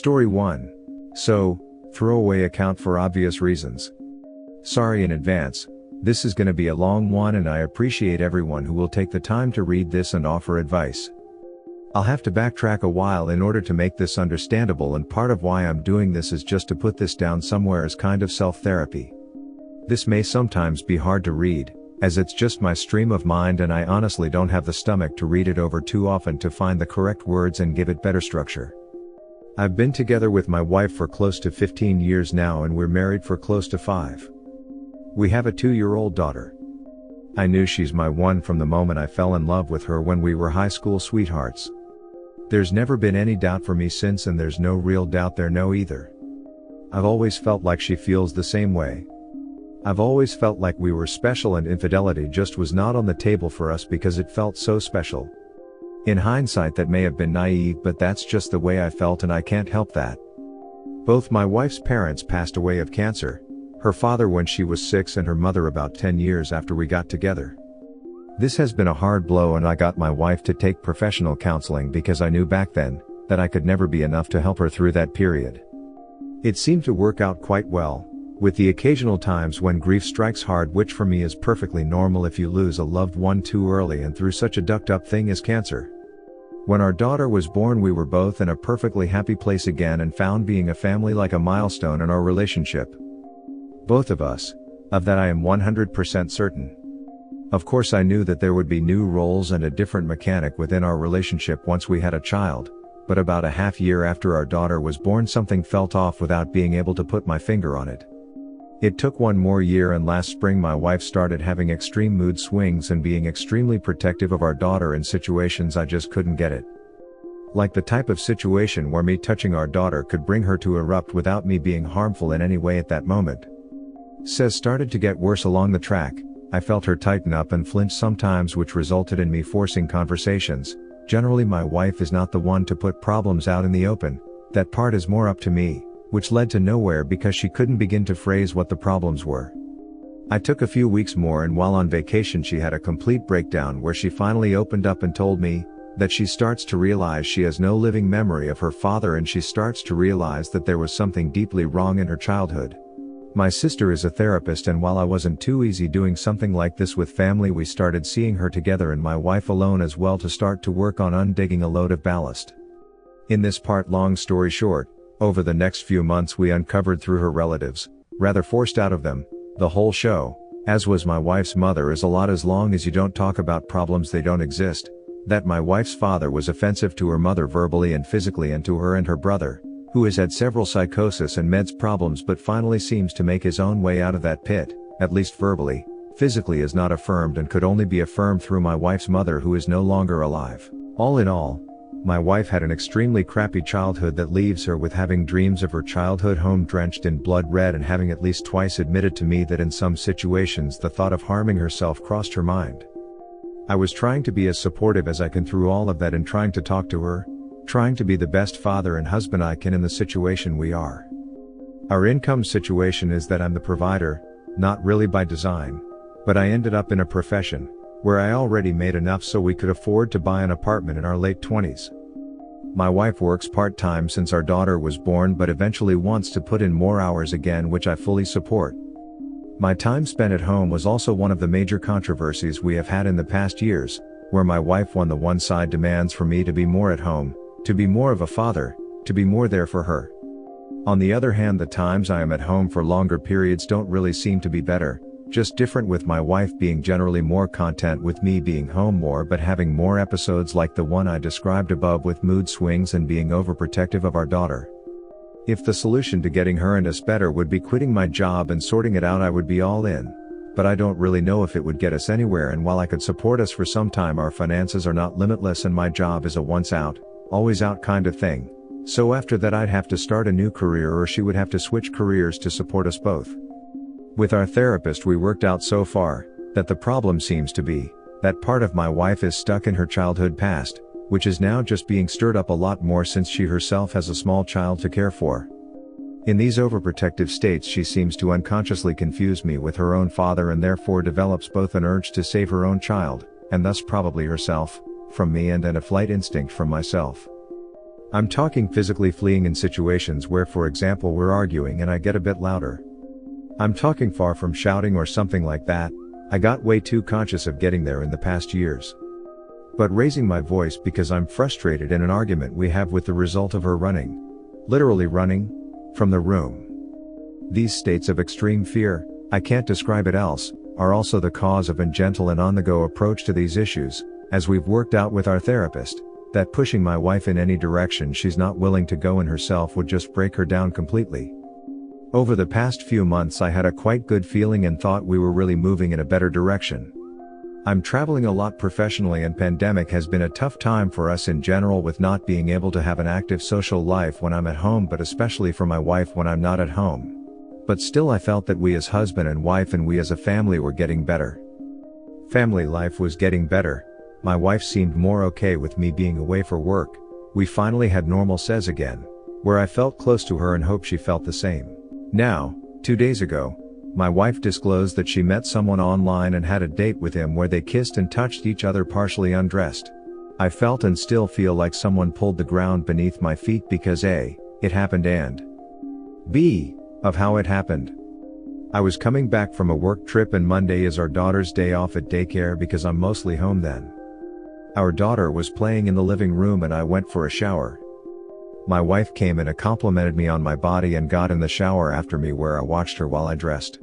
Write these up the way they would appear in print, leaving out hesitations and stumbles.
Story 1. So, throwaway account for obvious reasons. Sorry in advance, this is gonna be a long one and I appreciate everyone who will take the time to read this and offer advice. I'll have to backtrack a while in order to make this understandable, and part of why I'm doing this is just to put this down somewhere as kind of self-therapy. This may sometimes be hard to read, as it's just my stream of mind and I honestly don't have the stomach to read it over too often to find the correct words and give it better structure. I've been together with my wife for close to 15 years now and we're married for close to 5. We have a 2-year-old daughter. I knew she's my one from the moment I fell in love with her when we were high school sweethearts. There's never been any doubt for me since, and there's no real doubt there now either. I've always felt like she feels the same way. I've always felt like we were special and infidelity just was not on the table for us because it felt so special. In hindsight that may have been naive, but that's just the way I felt and I can't help that. Both my wife's parents passed away of cancer, her father when she was 6 and her mother about 10 years after we got together. This has been a hard blow and I got my wife to take professional counseling because I knew back then that I could never be enough to help her through that period. It seemed to work out quite well, with the occasional times when grief strikes hard, which for me is perfectly normal if you lose a loved one too early and through such a ducked up thing as cancer. When our daughter was born we were both in a perfectly happy place again and found being a family like a milestone in our relationship. Both of us. Of that I am 100% certain. Of course I knew that there would be new roles and a different mechanic within our relationship once we had a child, but about a half year after our daughter was born something felt off without being able to put my finger on it. It took one more year and last spring my wife started having extreme mood swings and being extremely protective of our daughter in situations I just couldn't get it. Like the type of situation where me touching our daughter could bring her to erupt without me being harmful in any way at that moment. Says started to get worse along the track. I felt her tighten up and flinch sometimes, which resulted in me forcing conversations. Generally my wife is not the one to put problems out in the open, that part is more up to me, which led to nowhere because she couldn't begin to phrase what the problems were. I took a few weeks more and while on vacation she had a complete breakdown where she finally opened up and told me that she starts to realize she has no living memory of her father and she starts to realize that there was something deeply wrong in her childhood. My sister is a therapist and while I wasn't too easy doing something like this with family, we started seeing her together and my wife alone as well to start to work on undigging a load of ballast. In this part, long story short, over the next few months we uncovered through her relatives, rather forced out of them, the whole show, as was my wife's mother, is a lot as long as you don't talk about problems they don't exist, that my wife's father was offensive to her mother verbally and physically and to her and her brother, who has had several psychosis and meds problems but finally seems to make his own way out of that pit, at least verbally. Physically is not affirmed and could only be affirmed through my wife's mother who is no longer alive. All in all, my wife had an extremely crappy childhood that leaves her with having dreams of her childhood home drenched in blood red and having at least twice admitted to me that in some situations the thought of harming herself crossed her mind. I was trying to be as supportive as I can through all of that and trying to talk to her, trying to be the best father and husband I can in the situation we are. Our income situation is that I'm the provider, not really by design, but I ended up in a profession where I already made enough so we could afford to buy an apartment in our late 20s. My wife works part-time since our daughter was born but eventually wants to put in more hours again, which I fully support. My time spent at home was also one of the major controversies we have had in the past years, where my wife on the one side demands for me to be more at home, to be more of a father, to be more there for her. On the other hand, the times I am at home for longer periods don't really seem to be better, just different, with my wife being generally more content with me being home more but having more episodes like the one I described above with mood swings and being overprotective of our daughter. If the solution to getting her and us better would be quitting my job and sorting it out, I would be all in. But I don't really know if it would get us anywhere, and while I could support us for some time, our finances are not limitless and my job is a once out, always out kind of thing. So after that I'd have to start a new career or she would have to switch careers to support us both. With our therapist we worked out so far that the problem seems to be that part of my wife is stuck in her childhood past, which is now just being stirred up a lot more since she herself has a small child to care for. In these overprotective states she seems to unconsciously confuse me with her own father and therefore develops both an urge to save her own child, and thus probably herself, from me and a flight instinct from myself. I'm talking physically fleeing in situations where, for example, we're arguing and I get a bit louder. I'm talking far from shouting or something like that. I got way too conscious of getting there in the past years. But raising my voice because I'm frustrated in an argument we have with the result of her running, literally running, from the room. These states of extreme fear, I can't describe it else, are also the cause of a gentle and on-the-go approach to these issues, as we've worked out with our therapist, that pushing my wife in any direction she's not willing to go in herself would just break her down completely. Over the past few months I had a quite good feeling and thought we were really moving in a better direction. I'm traveling a lot professionally and pandemic has been a tough time for us in general with not being able to have an active social life when I'm at home, but especially for my wife when I'm not at home. But still I felt that we as husband and wife and we as a family were getting better. Family life was getting better. My wife seemed more okay with me being away for work. We finally had normal says again, where I felt close to her and hope she felt the same. Now, 2 days ago, my wife disclosed that she met someone online and had a date with him where they kissed and touched each other partially undressed. I felt and still feel like someone pulled the ground beneath my feet because A, it happened and B, of how it happened. I was coming back from a work trip and Monday is our daughter's day off at daycare because I'm mostly home then. Our daughter was playing in the living room and I went for a shower. My wife came in and complimented me on my body and got in the shower after me where I watched her while I dressed.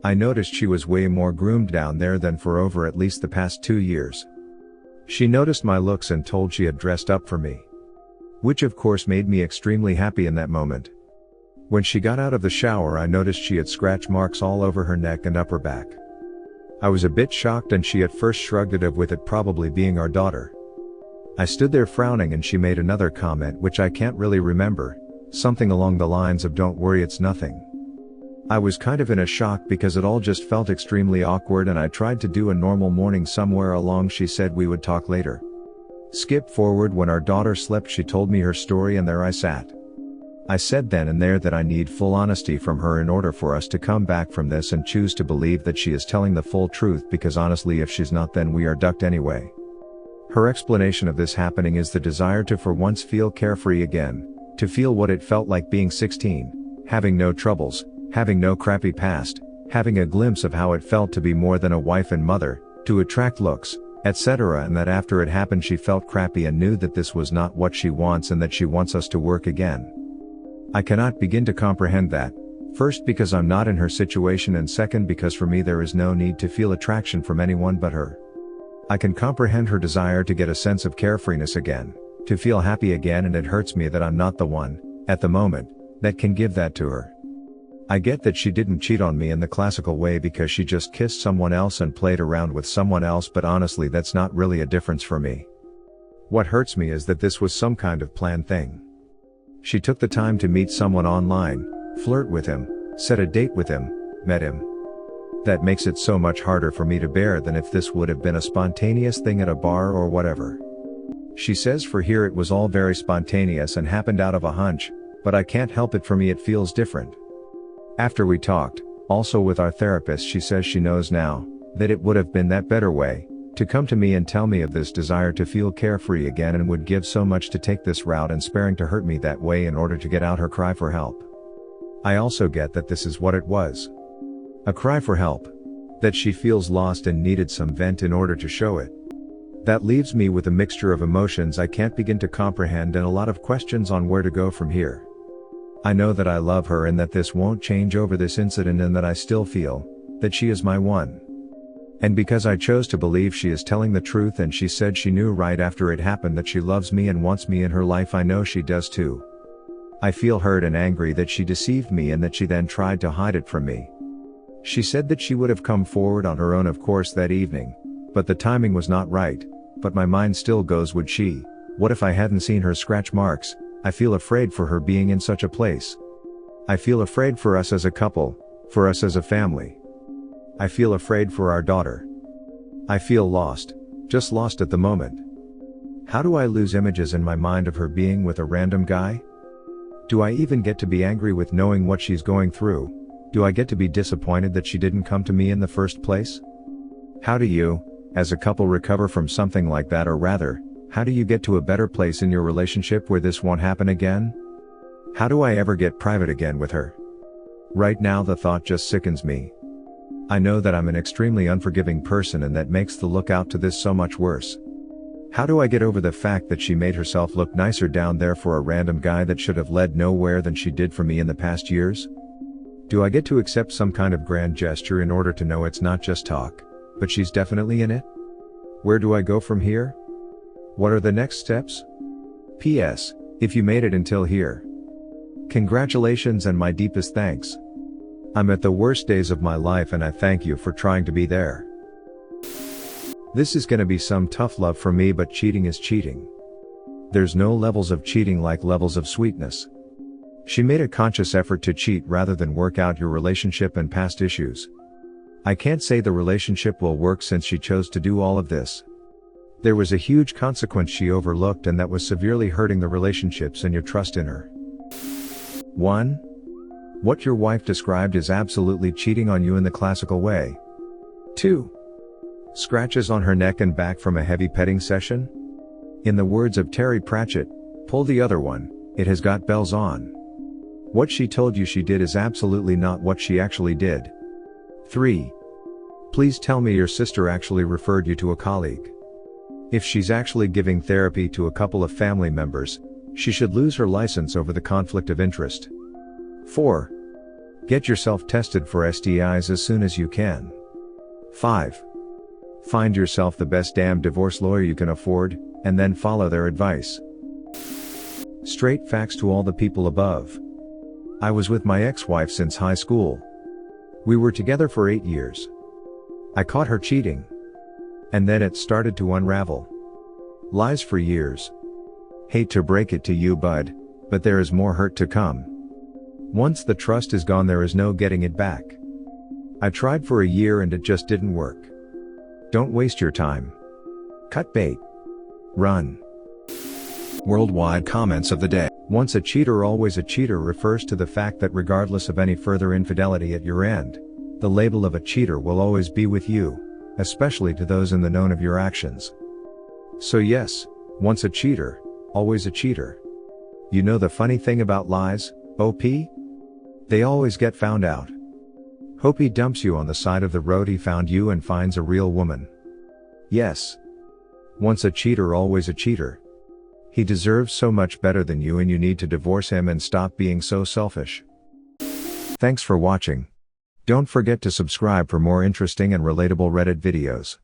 I noticed she was way more groomed down there than for over at least the past 2 years. She noticed my looks and told she had dressed up for me. Which of course made me extremely happy in that moment. When she got out of the shower I noticed she had scratch marks all over her neck and upper back. I was a bit shocked and she at first shrugged it off with it probably being our daughter. I stood there frowning and she made another comment which I can't really remember, something along the lines of "Don't worry, it's nothing." I was kind of in a shock because it all just felt extremely awkward and I tried to do a normal morning somewhere along. She said we would talk later. Skip forward when our daughter slept, she told me her story and there I sat. I said then and there that I need full honesty from her in order for us to come back from this and choose to believe that she is telling the full truth, because honestly if she's not then we are ducked anyway. Her explanation of this happening is the desire to for once feel carefree again, to feel what it felt like being 16, having no troubles, having no crappy past, having a glimpse of how it felt to be more than a wife and mother, to attract looks, etc., and that after it happened she felt crappy and knew that this was not what she wants and that she wants us to work again. I cannot begin to comprehend that, first because I'm not in her situation and second because for me there is no need to feel attraction from anyone but her. I can comprehend her desire to get a sense of carefreeness again, to feel happy again, and it hurts me that I'm not the one, at the moment, that can give that to her. I get that she didn't cheat on me in the classical way because she just kissed someone else and played around with someone else, but honestly that's not really a difference for me. What hurts me is that this was some kind of planned thing. She took the time to meet someone online, flirt with him, set a date with him, met him. That makes it so much harder for me to bear than if this would have been a spontaneous thing at a bar or whatever. She says for here it was all very spontaneous and happened out of a hunch, but I can't help it, for me it feels different. After we talked, also with our therapist, she says she knows now, that it would have been that better way, to come to me and tell me of this desire to feel carefree again, and would give so much to take this route and sparing to hurt me that way in order to get out her cry for help. I also get that this is what it was. A cry for help. That she feels lost and needed some vent in order to show it. That leaves me with a mixture of emotions I can't begin to comprehend and a lot of questions on where to go from here. I know that I love her and that this won't change over this incident, and that I still feel that she is my one. And because I chose to believe she is telling the truth, and she said she knew right after it happened that she loves me and wants me in her life, I know she does too. I feel hurt and angry that she deceived me and that she then tried to hide it from me. She said that she would have come forward on her own of course that evening, but the timing was not right, but my mind still goes, would she? What if I hadn't seen her scratch marks? I feel afraid for her being in such a place. I feel afraid for us as a couple, for us as a family. I feel afraid for our daughter. I feel lost, just lost at the moment. How do I lose images in my mind of her being with a random guy? Do I even get to be angry with knowing what she's going through? Do I get to be disappointed that she didn't come to me in the first place? How do you, as a couple, recover from something like that, or rather, How do you get to a better place in your relationship where this won't happen again? How do I ever get private again with her? Right now the thought just sickens me. I know that I'm an extremely unforgiving person and that makes the look out to this so much worse. How do I get over the fact that she made herself look nicer down there for a random guy that should have led nowhere than she did for me in the past years? Do I get to accept some kind of grand gesture in order to know it's not just talk, but she's definitely in it? Where do I go from here? What are the next steps? P.S. If you made it until here, congratulations and my deepest thanks. I'm at the worst days of my life and I thank you for trying to be there. This is gonna be some tough love for me, but cheating is cheating. There's no levels of cheating like levels of sweetness. She made a conscious effort to cheat rather than work out your relationship and past issues. I can't say the relationship will work since she chose to do all of this. There was a huge consequence she overlooked and that was severely hurting the relationships and your trust in her. 1. What your wife described is absolutely cheating on you in the classical way. 2. Scratches on her neck and back from a heavy petting session? In the words of Terry Pratchett, pull the other one, it has got bells on. What she told you she did is absolutely not what she actually did. 3. Please tell me your sister actually referred you to a colleague. If she's actually giving therapy to a couple of family members, she should lose her license over the conflict of interest. 4. Get yourself tested for STIs as soon as you can. 5. Find yourself the best damn divorce lawyer you can afford, and then follow their advice. Straight facts to all the people above. I was with my ex-wife since high school. We were together for 8 years. I caught her cheating. And then it started to unravel. Lies for years. Hate to break it to you, bud, but there is more hurt to come. Once the trust is gone, there is no getting it back. I tried for a year and it just didn't work. Don't waste your time. Cut bait. Run. Worldwide comments of the day. Once a cheater, always a cheater refers to the fact that regardless of any further infidelity at your end, the label of a cheater will always be with you, especially to those in the known of your actions. So yes, once a cheater, always a cheater. You know the funny thing about lies, OP? They always get found out. Hope he dumps you on the side of the road he found you and finds a real woman. Yes. Once a cheater, always a cheater. He deserves so much better than you and you need to divorce him and stop being so selfish. Thanks for watching. Don't forget to subscribe for more interesting and relatable Reddit videos.